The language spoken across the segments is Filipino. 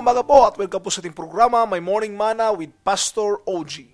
umaga po at welcome po sa ating programa, My Morning Manna with Pastor OG.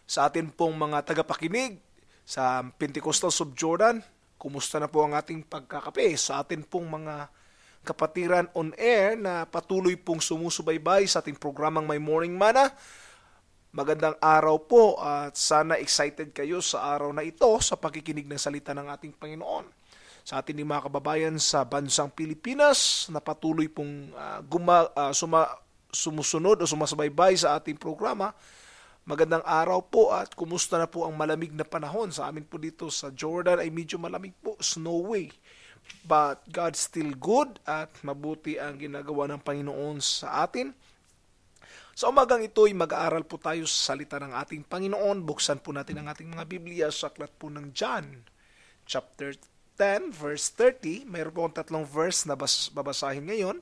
Sa atin pong mga tagapakinig sa Pentecostals of Jordan, kumusta na po ang ating pagkakape? Sa atin pong mga kapatiran on air na patuloy pong sumusubaybay sa ating programang My Morning Manna, magandang araw po at sana excited kayo sa araw na ito sa pakikinig ng salita ng ating Panginoon. Sa ating mga kababayan sa bansang Pilipinas na patuloy pong sumusunod o sumasabay-bay sa ating programa, magandang araw po at kumusta na po ang malamig na panahon. Sa amin po dito sa Jordan ay medyo malamig po, snowy. But God's still good at mabuti ang ginagawa ng Panginoon sa atin. Sa umagang ito ay mag-aaral po tayo sa salita ng ating Panginoon. Buksan po natin ang ating mga Biblia sa aklat po ng John, chapter 10, verse 30. Mayroon po akong tatlong verse na babasahin ngayon.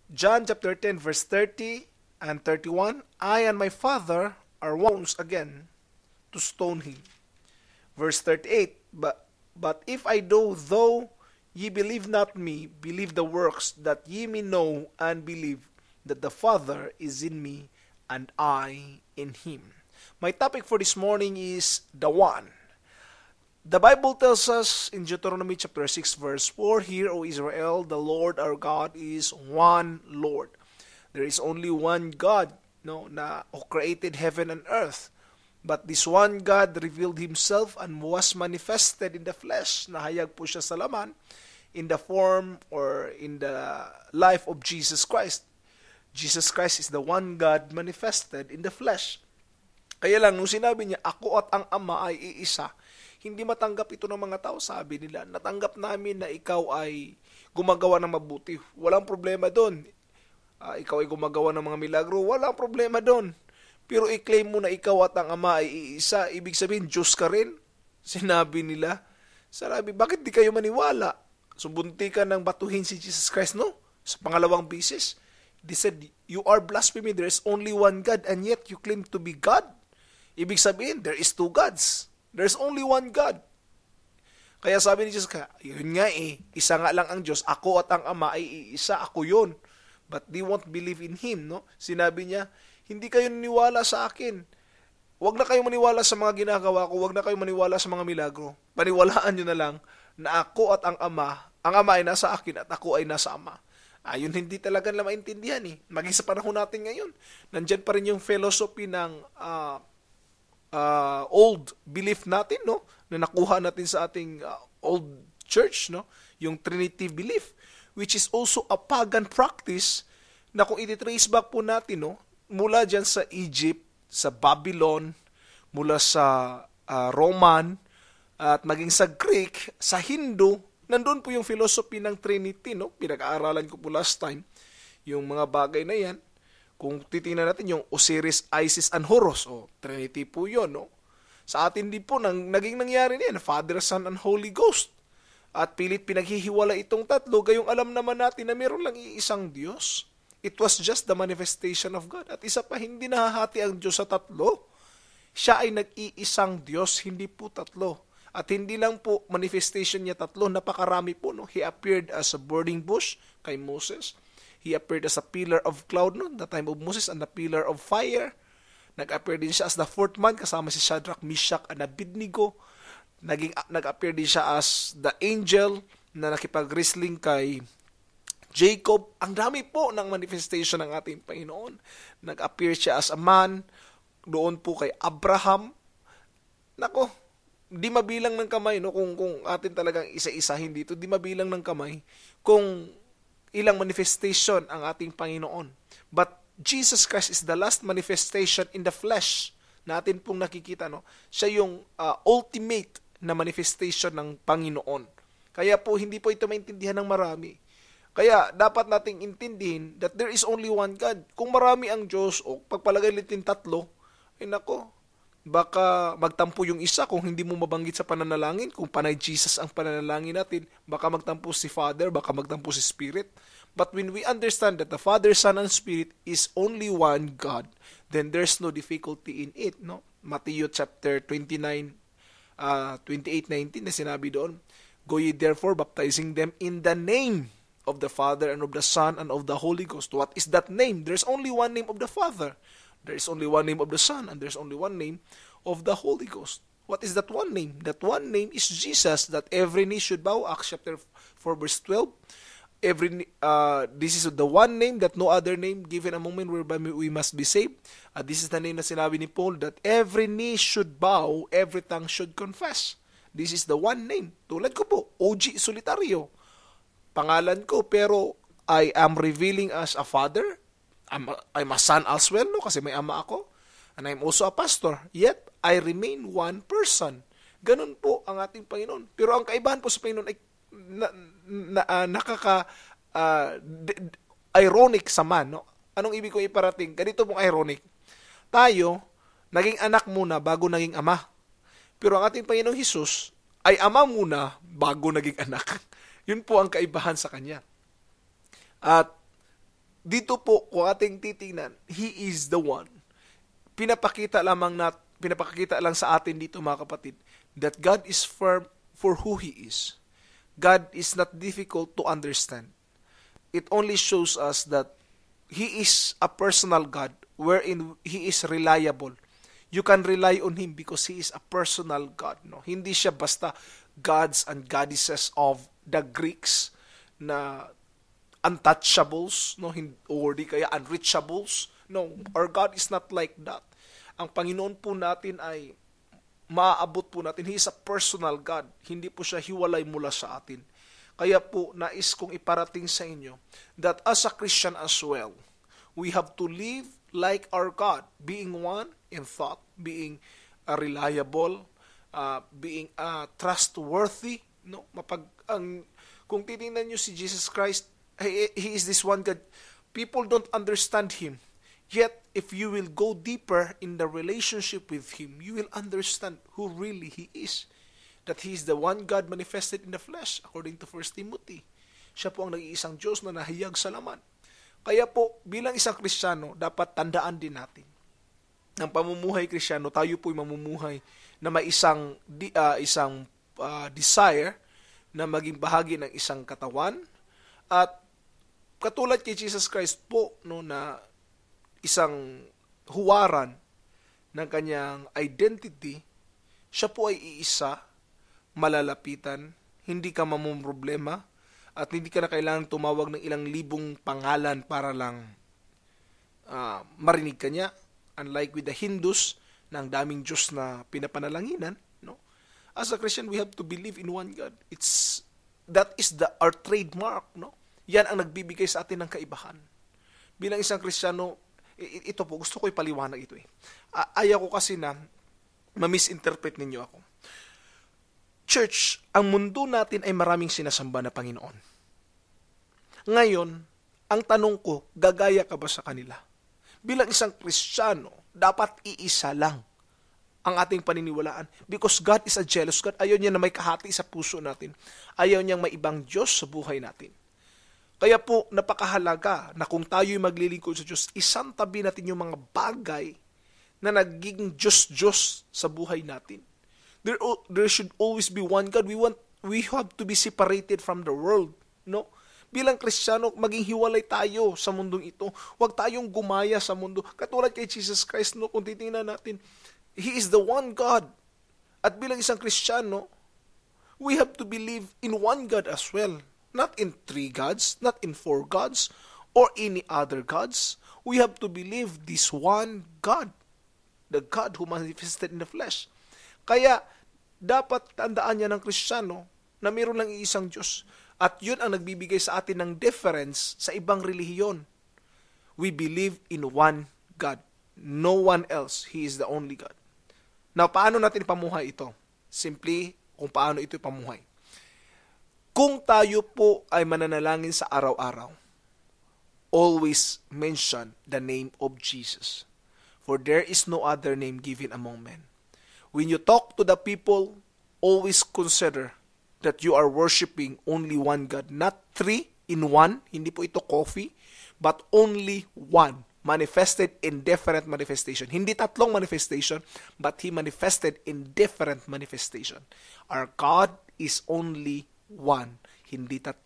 John chapter 10, verse 30 and 31. I and my Father are once again to stone him. Verse 38. But if I do, though ye believe not me, believe the works, that ye may know and believe that the Father is in me and I in him. My topic for this morning is the one. The Bible tells us in Deuteronomy chapter 6 verse 4, Hear, O Israel, the Lord our God is one Lord. There is only one God, who created heaven and earth. But this one God revealed himself and was manifested in the flesh. Nahayag po siya sa laman in the form or in the life of Jesus Christ. Jesus Christ is the one God manifested in the flesh. Kaya lang, nung sinabi niya, ako at ang Ama ay iisa, hindi matanggap ito ng mga tao. Sabi nila, natanggap namin na ikaw ay gumagawa ng mabuti. Walang problema doon. Ikaw ay gumagawa ng mga milagro. Walang problema doon. Pero i-claim mo na ikaw at ang Ama ay iisa, ibig sabihin, Diyos ka rin. Sinabi nila. Sabi, bakit di kayo maniwala? Sumbunti ka ng batuhin si Jesus Christ, no? Sa pangalawang bisis. They said, you are blaspheming. There is only one God and yet you claim to be God. Ibig sabihin, there is two gods. There's only one God. Kaya sabi ni Jesus, yun nga isa nga lang ang Diyos. Ako at ang Ama ay iisa, ako yun. But they won't believe in Him, no? Sinabi niya, hindi kayo naniwala sa akin. Huwag na kayo maniwala sa mga ginagawa ko. Huwag na kayo maniwala sa mga milagro. Paniwalaan nyo na lang na ako at ang Ama ay nasa akin at ako ay nasa Ama. Ayun, hindi talaga nila maintindihan Maging sa panahon natin ngayon, nandyan pa rin yung philosophy ng old belief natin, no? Na nakuha natin sa ating old church, no? Yung Trinity belief, which is also a pagan practice na kung iti-trace back po natin, no? Mula dyan sa Egypt, sa Babylon, mula sa Roman, at maging sa Greek, sa Hindu, nandun po yung philosophy ng Trinity, no? Pinag-aaralan ko po last time, yung mga bagay na yan. Kung titingnan natin yung Osiris, Isis, and Horus, Trinity po yun, no? Sa atin din po, naging nangyari na yan, Father, Son, and Holy Ghost. At pilit pinaghihiwala itong tatlo, gayong alam naman natin na meron lang iisang Diyos. It was just the manifestation of God. At isa pa, hindi nahahati ang Diyos sa tatlo. Siya ay nag-iisang Diyos, hindi po tatlo. At hindi lang po manifestation niya tatlo, napakarami po, no? He appeared as a burning bush kay Moses. He appeared as a pillar of cloud, no? The time of Moses, and the pillar of fire. Nag-appear din siya as the fourth man, kasama si Shadrach, Meshach, and Abednego. Nag-appear din siya as the angel na nakipag-wrestling kay Jacob. Ang dami po ng manifestation ng ating Panginoon. Nag-appear siya as a man doon po kay Abraham. Nako, di mabilang ng kamay, no? Kung atin talagang isa-isahin dito, di mabilang ng kamay kung ilang manifestation ang ating Panginoon. But Jesus Christ is the last manifestation in the flesh na atin pong nakikita, no? Siya yung ultimate na manifestation ng Panginoon. Kaya po hindi po ito maintindihan ng marami. Kaya dapat nating intindihin that there is only one God. Kung marami ang Diyos o pagpalagay natin tatlo, baka magtampo yung isa kung hindi mo mabanggit sa pananalangin. Kung panay Jesus ang pananalangin natin, baka magtampo si Father, baka magtampo si Spirit. But when we understand that the Father, Son, and Spirit is only one God, then there's no difficulty in it, no? Matthew chapter 29, 28-19 na sinabi doon, Go ye therefore, baptizing them in the name of the Father, and of the Son, and of the Holy Ghost. What is that name? There's only one name of the Father. There is only one name of the Son, and there's only one name of the Holy Ghost. What is that one name? That one name is Jesus, that every knee should bow. Acts chapter 4 verse 12. This is the one name that no other name given a moment whereby we must be saved. This is the name na sinabi ni Paul, that every knee should bow, every tongue should confess. This is the one name. Tulad ko po, OG Solitario. Pangalan ko, pero I am revealing as a father. I'm a son as well, no? Kasi may ama ako. And I'm also a pastor. Yet, I remain one person. Ganun po ang ating Panginoon. Pero ang kaibahan po sa Panginoon ay ironic sa man, no? Anong ibig kong iparating? Ganito pong ironic. Tayo, naging anak muna bago naging ama. Pero ang ating Panginoong Hesus ay ama muna bago naging anak. Yun po ang kaibahan sa Kanya. At dito po, kung ating titingnan, He is the one. Pinapakita lang sa atin dito, mga kapatid, that God is firm for who He is. God is not difficult to understand. It only shows us that He is a personal God wherein He is reliable. You can rely on Him because He is a personal God. No? Hindi siya basta gods and goddesses of the Greeks na untouchables, no? Or di kaya unreachables. No, our God is not like that. Ang Panginoon po natin ay maaabot po natin. He is a personal God. Hindi po siya hiwalay mula sa atin. Kaya po, nais kong iparating sa inyo that as a Christian as well, we have to live like our God, being one in thought, being reliable, being trustworthy. No? Kung titingnan nyo si Jesus Christ, He is this one God. People don't understand Him. Yet, if you will go deeper in the relationship with Him, you will understand who really He is. That He is the one God manifested in the flesh, according to 1 Timothy. Siya po ang nag-iisang Diyos na nahayag sa laman. Kaya po, bilang isang Kristiyano, dapat tandaan din natin. Ng pamumuhay Kristiyano, tayo po'y mamumuhay na may isang desire na maging bahagi ng isang katawan. At katulad kay Jesus Christ po, no, na isang huwaran ng kanyang identity, siya po ay iisa, malalapitan, hindi ka mamumroblema, at hindi ka na kailangan tumawag ng ilang libong pangalan para lang marinig ka niya. Unlike with the Hindus, na ang daming Diyos na pinapanalanginan, no? As a Christian, we have to believe in one God. That is our trademark, no? Yan ang nagbibigay sa atin ng kaibahan. Bilang isang Kristiyano, ito po, gusto ko ipaliwanag ito eh. Ayaw ko kasi na ma-misinterpret ninyo ako. Church, ang mundo natin ay maraming sinasamba na Panginoon. Ngayon, ang tanong ko, gagaya ka ba sa kanila? Bilang isang Kristiyano, dapat iisa lang ang ating paniniwalaan. Because God is a jealous God. Ayaw niya na may kahati sa puso natin. Ayaw niyang may ibang Diyos sa buhay natin. Kaya po, napakahalaga na kung tayo'y maglilingkod sa Diyos, isang tabi natin yung mga bagay na nagiging Diyos-Diyos sa buhay natin. There should always be one God. We have to be separated from the world, no? Bilang Kristiyano, maging hiwalay tayo sa mundong ito. Huwag tayong gumaya sa mundo. Katulad kay Jesus Christ, no? Kung titingnan natin, He is the one God. At bilang isang Kristiyano, we have to believe in one God as well. Not in 3 gods, not in 4 gods, or any other gods. We have to believe this one God, the God who manifested in the flesh. Kaya, dapat tandaan niya ng Kristiyano na mayroon lang iisang Diyos. At yun ang nagbibigay sa atin ng difference sa ibang relihiyon. We believe in one God. No one else. He is the only God. Now, paano natin ipamuhay ito? Simply, kung paano ito ipamuhay. Kung tayo po ay mananalangin sa araw-araw, always mention the name of Jesus. For there is no other name given among men. When you talk to the people, always consider that you are worshiping only one God. Not 3 in 1, hindi po ito coffee, but only one, manifested in different manifestation. Hindi 3 manifestation, but He manifested in different manifestation. Our God is only one. Hindi 3,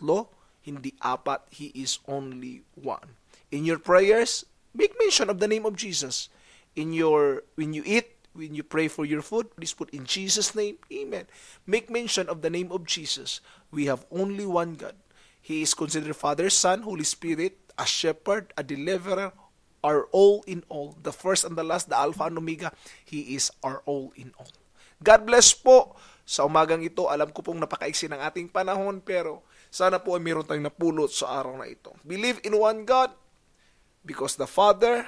hindi apat. He is only one. In your prayers, make mention of the name of Jesus. When you eat, when you pray for your food, please put in Jesus' name. Amen. Make mention of the name of Jesus. We have only one God. He is considered Father, Son, Holy Spirit, a shepherd, a deliverer, our all in all. The first and the last, the Alpha and Omega. He is our all in all. God bless po. Sa umagang ito, alam ko pong napakaiksi ng ating panahon, pero sana po ay mayroon tayong napulot sa araw na ito. Believe in one God, because the Father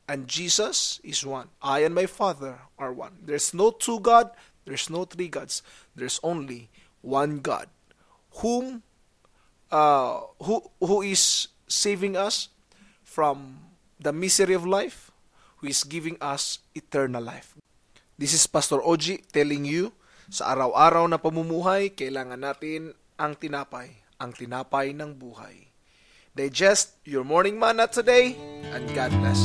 and Jesus is one. I and my Father are one. There's no two God, there's no three gods. There's only one God, who is saving us from the misery of life, who is giving us eternal life. This is Pastor Oji telling you, sa araw-araw na pamumuhay, kailangan natin ang tinapay ng buhay. Digest your morning manna today, and God bless.